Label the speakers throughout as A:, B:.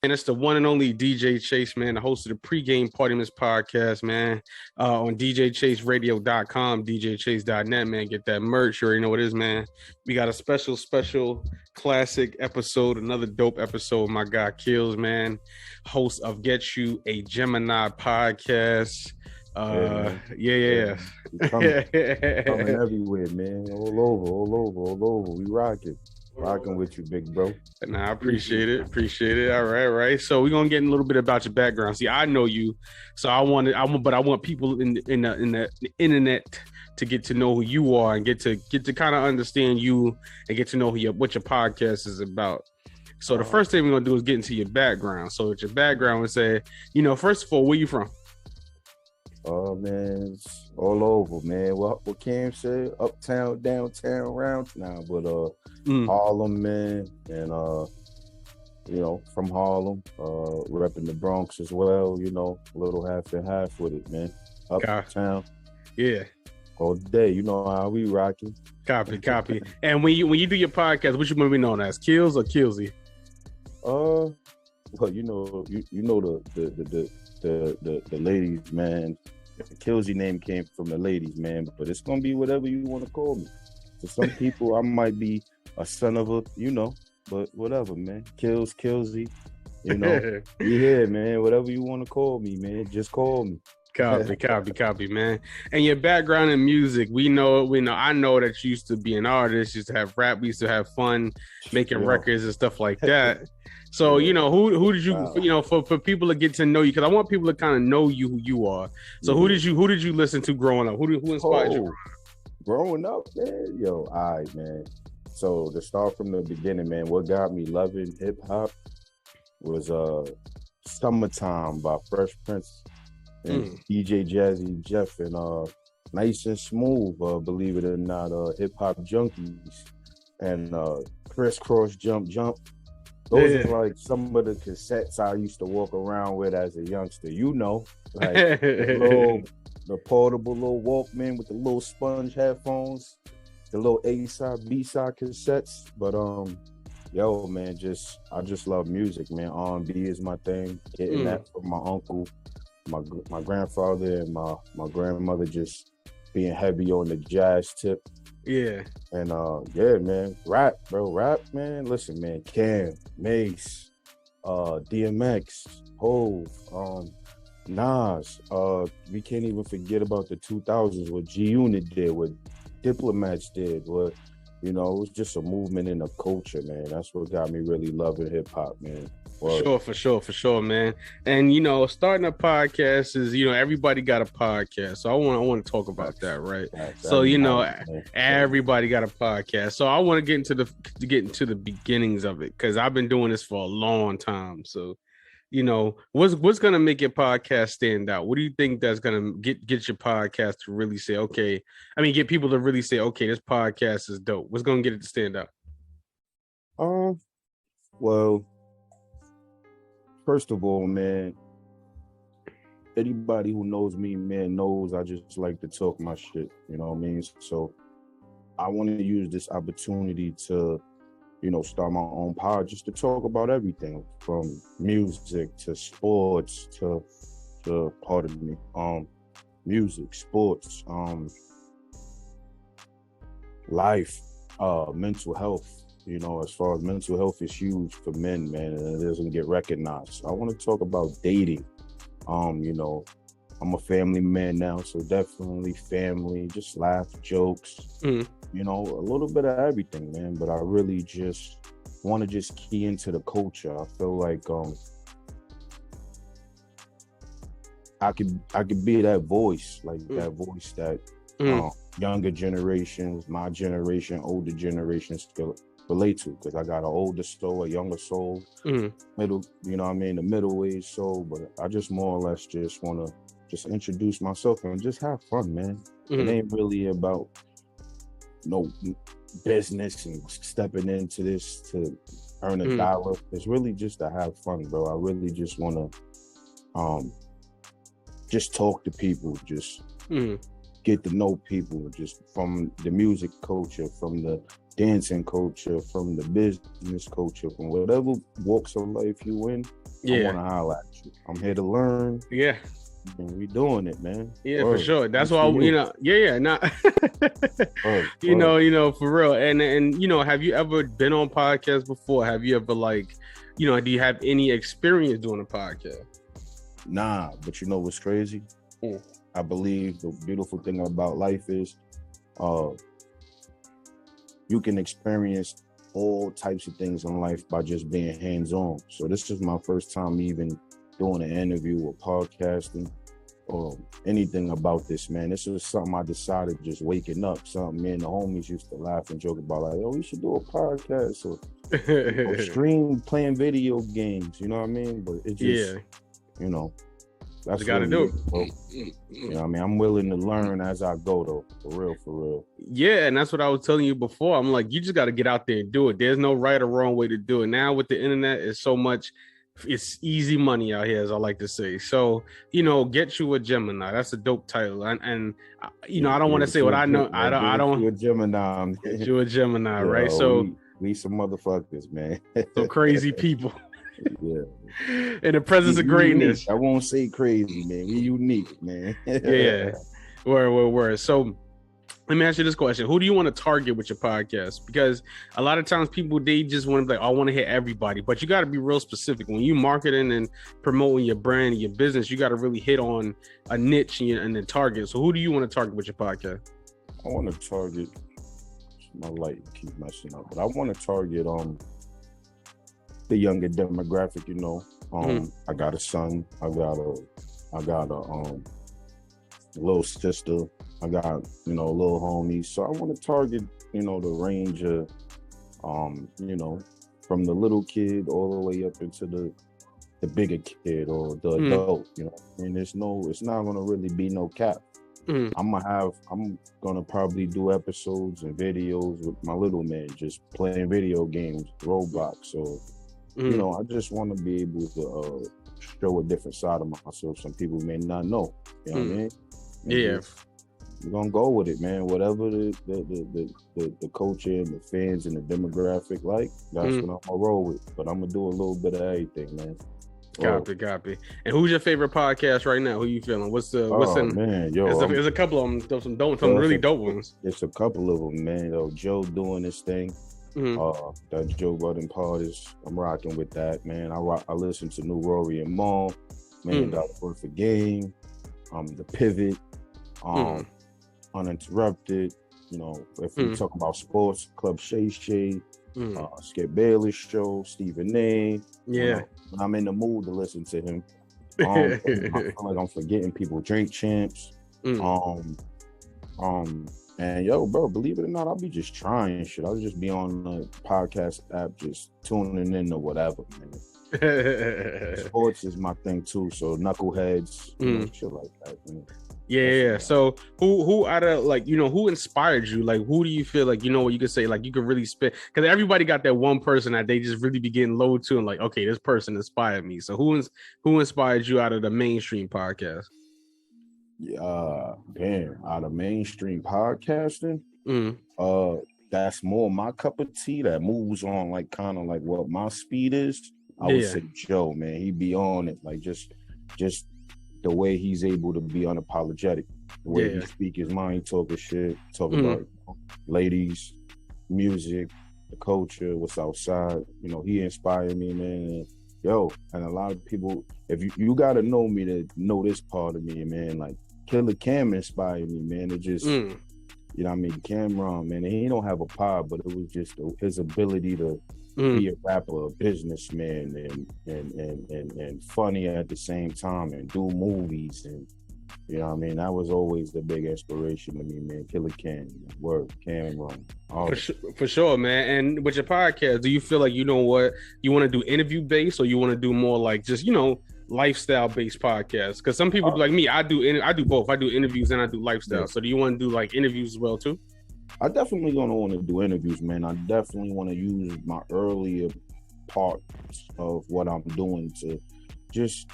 A: And it's the one and only DJ Chase, man, the host of the pregame party in this podcast, man, on DJChaseRadio.com, DJChase.net, man. Get that merch. You already know what it is, man. We got a special classic episode, another dope episode. My guy Kilz, man, host of You A Gemini podcast.
B: Yeah. Coming everywhere, man. All over. We rocking with you, big bro.
A: Nah, I appreciate it. All right. So we're gonna get a little bit about your background. See, I know you, so I want people in the internet to get to know who you are and get to kind of understand you and get to know what your podcast is about. So the first thing we're gonna do is get into your background. So with your background, we say, first of all, where you from?
B: Oh man, it's all over, man. What Cam said, uptown, downtown, around now, but Harlem, man, and from Harlem, repping the Bronx as well, a little half and half with it, man. Uptown,
A: yeah,
B: all day, you know how we rocking.
A: Copy. And when you do your podcast, what you want to be known as, Kilz or Kilzy?
B: Well, the ladies, man. The Kilzy name came from the ladies, man, but it's gonna be whatever you want to call me. To some people, I might be a son of a, but whatever, man. Kilzy, yeah, man. Whatever you want to call me, man, just call me.
A: Copy, man. And your background in music, we know. I know that you used to be an artist, used to have rap, we used to have fun making records and stuff like that. So, who did you, for people to get to know you, because I want people to kind of know you, who you are. So who did you listen to growing up? Who inspired you?
B: Growing up, man, all right, man. So to start from the beginning, man, what got me loving hip hop was Summertime by Fresh Prince and DJ Jazzy Jeff and Nice and Smooth, believe it or not, Hip Hop Junkies and Crisscross Jump. Those are like some of the cassettes I used to walk around with as a youngster. Like the portable little Walkman with the little sponge headphones, the little A-side, B-side cassettes. But man, I just love music, man. R&B is my thing. Getting that from my uncle, my grandfather, and my grandmother, just being heavy on the jazz tip.
A: Yeah.
B: And man, rap, man. Listen, man, Cam, Mace, DMX, Hove, Nas. We can't even forget about the 2000s, what G-Unit did, what Diplomats did, what it was just a movement in the culture, man. That's what got me really loving hip hop, man.
A: For sure, man. And starting a podcast is, everybody got a podcast. So I want to talk about that, right? So everybody got a podcast. So I want to get into the beginnings of it, because I've been doing this for a long time. So what's gonna make your podcast stand out? What do you think that's gonna get your podcast to really say, okay? I mean, get people to really say, okay, this podcast is dope. What's gonna get it to stand out?
B: Well, first of all, man, anybody who knows me, man, knows I just like to talk my shit. You know what I mean? So I want to use this opportunity to start my own pod, just to talk about everything from music to sports to music, sports, life, mental health. As far as mental health is huge for men, man, and it doesn't get recognized. So I want to talk about dating. I'm a family man now, so definitely family, just laugh, jokes, a little bit of everything, man. But I really just want to key into the culture. I feel like I could be that voice, that voice that younger generations, my generation, older generations can relate to, because I got an older soul, a younger soul, middle, the middle age soul. But I just more or less just want to introduce myself and just have fun, man. It ain't really about no business and stepping into this to earn a dollar. It's really just to have fun, bro. I really just want to just talk to people, just get to know people, just from the music culture, from the dancing culture, from the business culture, from whatever walks of life you in. I want to highlight you. I'm here to learn.
A: Yeah.
B: And we doing it, man.
A: Yeah, for sure. That's why, not for real. And have you ever been on podcasts before? Have you ever do you have any experience doing a podcast?
B: Nah, but you know what's crazy? I believe the beautiful thing about life is you can experience all types of things in life by just being hands-on. So this is my first time even doing an interview or podcasting or anything about this, man. This was something I decided just waking up. Something me and the homies used to laugh and joke about, like, we should do a podcast or stream playing video games, you know what I mean? But it just, that's
A: you gotta do it.
B: You know what I mean? I'm willing to learn as I go, though. For real.
A: Yeah, and that's what I was telling you before. I'm like, you just got to get out there and do it. There's no right or wrong way to do it. Now with the internet, it's so much. It's easy money out here, as I like to say. So, get you a Gemini. That's a dope title. And I don't want to say what I know. I don't.
B: You a Gemini.
A: Get you a Gemini, right? So
B: we some motherfuckers, man.
A: So crazy people.
B: Yeah.
A: In the presence of greatness.
B: Unique. I won't say crazy, man. We unique, man.
A: Yeah. Word. So let me ask you this question. Who do you want to target with your podcast? Because a lot of times people, they just want to be like, I want to hit everybody, but you got to be real specific. When you marketing and promoting your brand and your business, you got to really hit on a niche and then target. So who do you want to target with your podcast?
B: I want to target, my light keep messing up, but I want to target the younger demographic, I got a son, I got a little sister, I got, little homies. So I want to target, the range of, from the little kid all the way up into the bigger kid or the adult, and it's not going to really be no cap. I'm gonna probably do episodes and videos with my little man, just playing video games, Roblox. So, I just want to be able to show a different side of myself. Some people may not know. You know what I mean?
A: Yeah.
B: We're gonna go with it, man. Whatever the culture and the fans and the demographic like, that's what I'm gonna roll with. But I'm gonna do a little bit of everything, man.
A: Copy. And who's your favorite podcast right now? Who you feeling?
B: Man,
A: there's a couple of them, some really dope ones.
B: It's a couple of them, man. Joe doing this thing. That Joe Budden part I'm rocking with that, man. I listen to New Rory and Maul, man. Got Word for Game, The Pivot, Uninterrupted. If we talk about sports, Club Shay, Skip Bayless show, Stephen A.
A: Yeah.
B: When I'm in the mood to listen to him. I feel like I'm forgetting people. Drink Champs. And bro, believe it or not, I'll be just trying shit. I'll just be on the podcast app, just tuning in or whatever, man. Sports is my thing too. So knuckleheads, shit like that. Man.
A: Yeah. So who out of who inspired you? Like, who do you feel like, what you could say, like you could really spit? Because everybody got that one person that they just really be getting low to and like, okay, this person inspired me. So who inspired you out of the mainstream podcast?
B: Out of mainstream podcasting, that's more my cup of tea. That moves on like kind of like what my speed is. I would say Joe, man. He be on it, like just the way he's able to be unapologetic, the way he speak his mind, talking shit, talking about ladies, music, the culture, what's outside. He inspired me, man. And a lot of people, if you got to know me to know this part of me, man. Like Killer Cam inspired me, man. It just, Cameron, man, he don't have a pod, but it was just his ability to be a rapper, a businessman, and funny at the same time, and do movies, and that was always the big inspiration to me, man. Killer Cam, Cameron.
A: For sure, man. And with your podcast, do you feel like you want to do interview based, or you want to do more like just lifestyle based podcasts? Because some people like me, I do both. I do interviews and I do lifestyle. So do you want to do like interviews as well too?
B: I definitely gonna want to do interviews, man. I definitely want to use my earlier parts of what I'm doing to just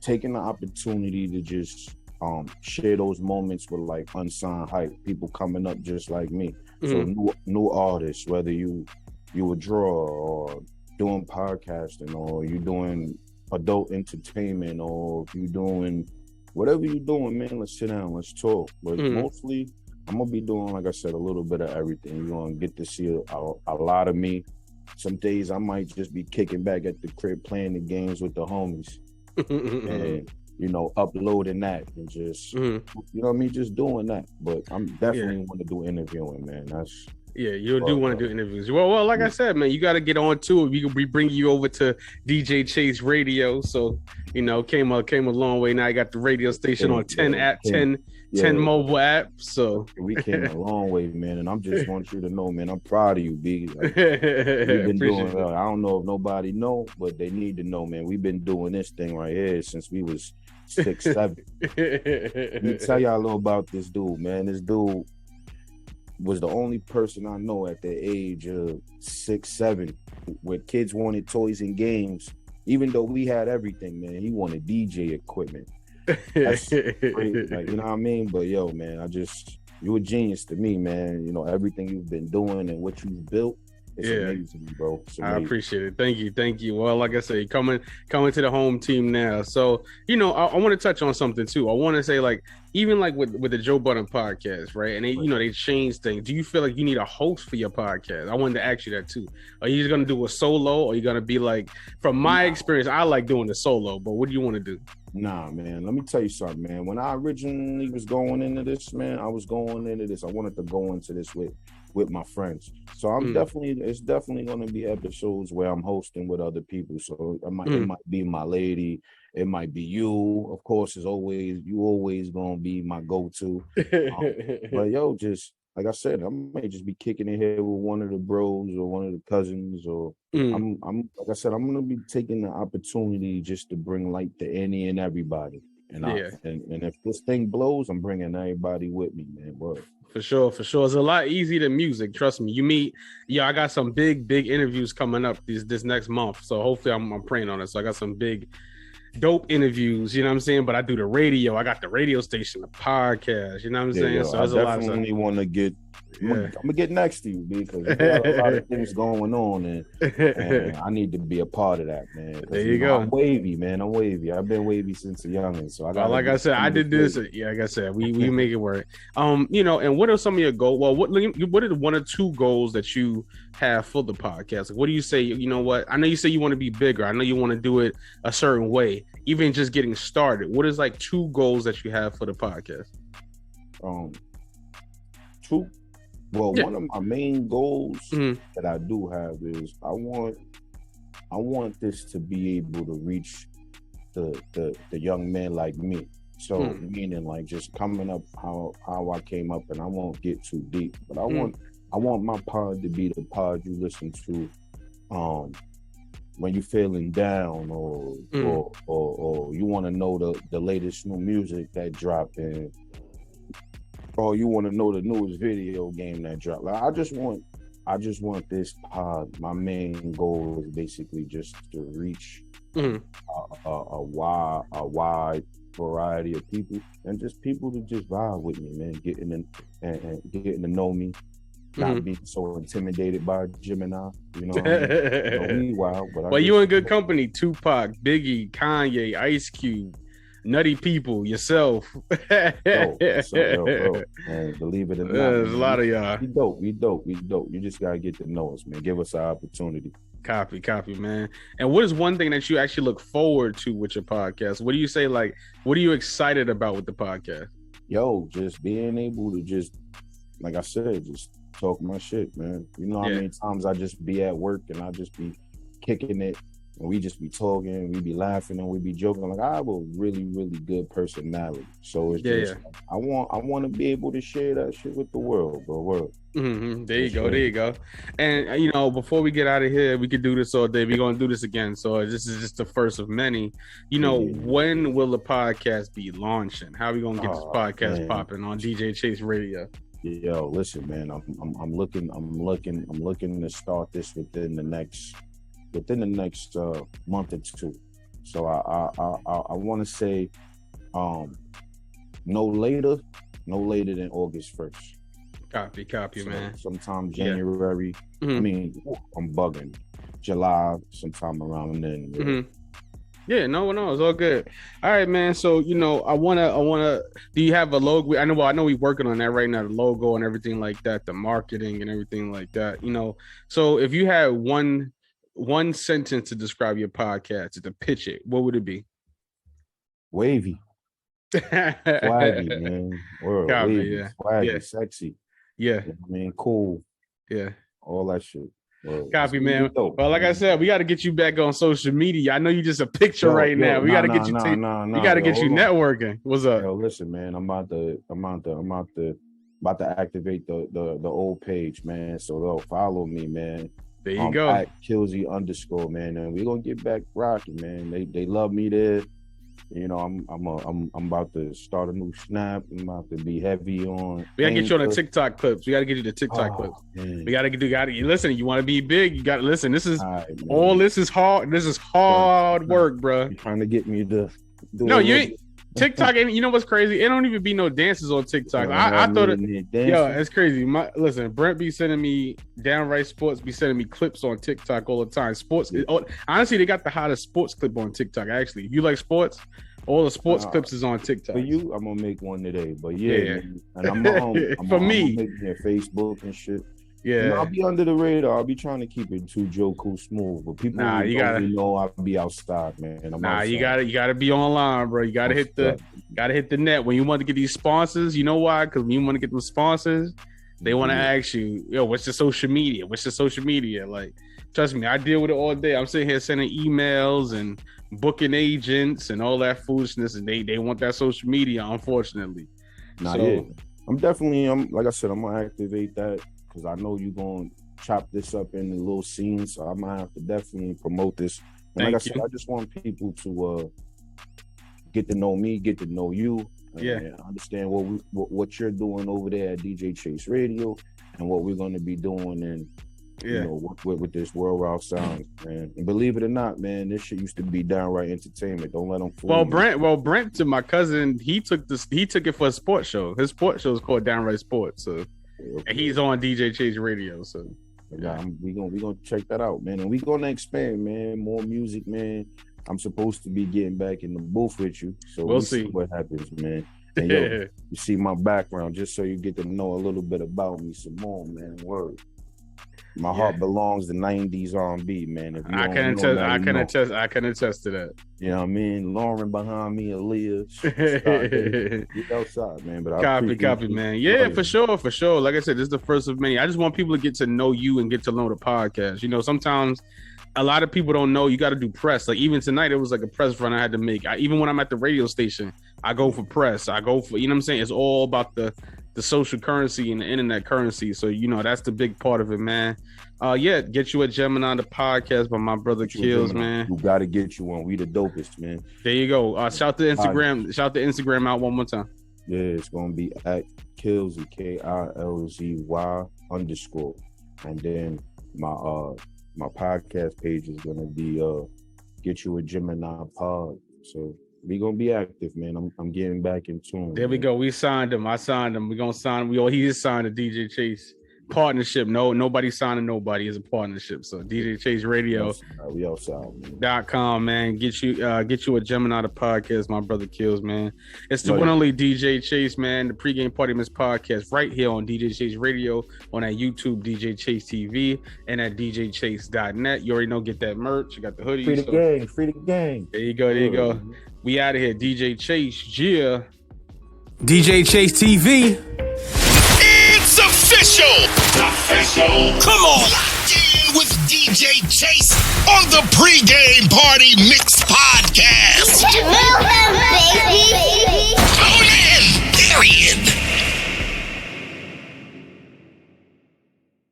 B: taking the opportunity to just share those moments with like unsigned hype people coming up just like me. So new artists, whether you you a drawer or doing podcasting or you doing adult entertainment or if you doing whatever you're doing, man, let's sit down, let's talk. But mostly I'm gonna be doing, like I said, a little bit of everything. You're gonna get to see a lot of me. Some days I might just be kicking back at the crib playing the games with the homies and uploading that and just you know what I mean, just doing that. But I'm definitely want to do interviewing, man. That's
A: you do want to do interviews. Well, like I said, man, you got to get on to it. We bring you over to DJ Chase Radio, so came a long way. Now I got the radio station on 10 mobile apps. So
B: we came a long way, man. And I'm just want you to know, man, I'm proud of you, B. Like, we've been doing. I don't know if nobody know, but they need to know, man. We've been doing this thing right here since we was 6, 7. Let me tell y'all a little about this dude, man. This dude was the only person I know at the age of 6, 7 where kids wanted toys and games. Even though we had everything, man, he wanted DJ equipment. That's great, like, you know what I mean? But yo, man, you a genius to me, man. Everything you've been doing and what you've built. It's amazing, bro.
A: I appreciate it. Thank you. Well, like I say, coming to the home team now. So, I want to touch on something too. I want to say, like, even like with the Joe Budden podcast, right? And they changed things. Do you feel like you need a host for your podcast? I wanted to ask you that too. Are you just gonna do a solo, or are you gonna be like, from my experience, I like doing the solo, but what do you want to do?
B: Nah, man. Let me tell you something, man. When I originally was going into this, man, I wanted to go into this with my friends. So it's definitely going to be episodes where I'm hosting with other people. So it might be my lady, it might be you. Of course, you always going to be my go-to. But yo, just like I said, I might just be kicking it here with one of the bros or one of the cousins, or I'm like I said, I'm going to be taking the opportunity just to bring light to any and everybody. And if this thing blows, I'm bringing everybody with me, man. But
A: For sure. It's a lot easier than music. Trust me. I got some big interviews coming up this next month. So hopefully I'm praying on it. So I got some big, dope interviews, you know what I'm saying? But I do the radio. I got the radio station, the podcast, you know what I'm saying? So there's a lot of stuff. I definitely
B: want to get, I'm going to get next to you, because you got a lot of things going on, and I need to be a part of that, man.
A: There you go.
B: I'm wavy, man. I'm wavy. I've been wavy since a youngin'. So
A: like I said, I did this. Yeah, like I said, we make it work. And what are some of your goals? Well, what are the 1 or 2 goals that you have for the podcast? Like, what do you say? You know what? I know you say you want to be bigger. I know you want to do it a certain way. Even just getting started, what is like 2 goals that you have for the podcast?
B: 2. Well, one of my main goals that I do have is I want this to be able to reach the young men like me. So meaning like just coming up how I came up, and I won't get too deep, but I want my pod to be the pod you listen to when you're feeling down, or you want to know the latest new music that dropped in, or you want to know the newest video game that dropped. Like, I just want this pod. My main goal is basically just to reach a wide variety of people, and just people to just vibe with me, man. Getting to know me, not being so intimidated by Gemini. You know what I mean? Wild, but
A: well, you in good company. Tupac, Biggie, Kanye, Ice Cube, Nutty People, yourself.
B: Bro, man, believe it or not,
A: there's a lot of y'all.
B: We dope. You just gotta get to know us, man. Give us an opportunity.
A: Copy, man. And what is one thing that you actually look forward to with your podcast? What do you say? Like, what are you excited about with the podcast?
B: Yo, just being able to just, like I said, just talk my shit, man. You know how many times I just be at work and I just be kicking it, and we just be talking, we be laughing, and we be joking. Like, I have a really, really good personality. So it's just I want to be able to share that shit with the world, bro.
A: There you go. And before we get out of here, we could do this all day. We're gonna do this again. So this is just the first of many. When will the podcast be launching? How are we gonna get this podcast popping on DJ Chase Radio?
B: Yo, listen, man. I'm looking to start this within the next month or 2. So I want to say no later than August 1st.
A: Copy, so man.
B: Sometime January. Yeah. I mean, I'm bugging. July, sometime around then. Yeah.
A: Mm-hmm. Yeah, no, it's all good. All right, man. So, I wanna. Do you have a logo? I know we're working on that right now, the logo and everything like that, the marketing and everything like that. So if you had one sentence to describe your podcast, to pitch it, what would it be?
B: Wavy, swaggy, man. Wavy, yeah. Swaggy, sexy.
A: Yeah,
B: cool.
A: Yeah,
B: all that shit.
A: Copy, man. Well, like I said, we got to get you back on social media. I know you just a picture right now. We got to get you. We got to get you networking. What's up?
B: Yo, listen, man. I'm about to activate the old page, man. So they'll follow me, man.
A: There you go.
B: At Kilz _, man. And we're gonna get back rocking, man. They love me there. I'm about to start a new snap. I'm about to be heavy on.
A: We gotta get you on the TikTok clips. We gotta get you the TikTok clips. Man. We gotta listen. You want to be big? You gotta listen. This is this is hard. This is hard work, bro.
B: You're trying to get me to do.
A: No, you ain't. TikTok ain't. You know what's crazy? It don't even be no dances on TikTok. I thought it's crazy. Listen, Brent be sending me downright sports. Be sending me clips on TikTok all the time. Sports. Honestly, they got the hottest sports clip on TikTok. Actually, if you like sports, all the sports clips is on TikTok.
B: For you, I'm gonna make one today. But yeah. And I'm making Facebook and shit.
A: Yeah,
B: I'll be under the radar. I'll be trying to keep it too Joku smooth, but people know I'll be outside, man.
A: You gotta be online, bro. You gotta hit the net when you want to get these sponsors. You know why? Because when you want to get them sponsors, they want to ask you, yo, what's the social media? Like, trust me, I deal with it all day. I'm sitting here sending emails and booking agents and all that foolishness, and they want that social media, unfortunately.
B: I'm like I said, I'm gonna activate that. Because I know you're going to chop this up in little scenes, so I'm going to have to definitely promote this. And like I said, I just want people to get to know me, get to know you, and understand what you're doing over there at DJ Chase Radio and what we're going to be doing with this World Route Sound, man. And believe it or not, man, this shit used to be downright entertainment. Don't let them fool you.
A: Brent, to my cousin, he took it for a sports show. His sports show is called Downright Sports, so. And he's on DJ Chase Radio, so
B: we gonna check that out, man. And we gonna expand, man. More music, man. I'm supposed to be getting back in the booth with you, so we'll see what happens, man. And you see my background, just so you get to know a little bit about me some more, man. Word. My heart belongs to 90s R&B, man. If
A: I can attest to that.
B: You know what I mean? Lauren behind me, Aaliyah. Get outside, man. But
A: copy, man. Yeah, for sure. Like I said, this is the first of many. I just want people to get to know you and get to know the podcast. Sometimes a lot of people don't know you got to do press. Like even tonight, it was like a press run I had to make. Even when I'm at the radio station, I go for press. I go for, you know what I'm saying? It's all about the social currency and the internet currency. So, that's the big part of it, man. Get You A Gemini, the podcast by my brother Kilz, man.
B: You got to get you on. We the dopest, man.
A: There you go. Shout the Instagram. Shout the Instagram out one more time.
B: Yeah, it's going to be at Kilz, KILZY _. And then my podcast page is going to be Get You A Gemini Pod. So we gonna be active, man. I'm getting back in tune.
A: There we go. We signed him. I signed him. We gonna sign. He is signed a DJ Chase partnership. Nobody signing nobody. Is a partnership. So DJ Chase Radio.
B: We outside.
A: .com, man. Get you a Gemini the podcast, my brother Kilz, man. It's the one only DJ Chase, man. The pregame party miss podcast right here on DJ Chase Radio, on that YouTube DJ Chase TV, and at DJChase.net. You already know, get that merch. You got the hoodies.
B: Free the gang.
A: There you go. We out of here. DJ Chase, yeah.
C: DJ Chase TV.
D: It's official. Come on. Locked in with DJ Chase on the pregame party mix podcast.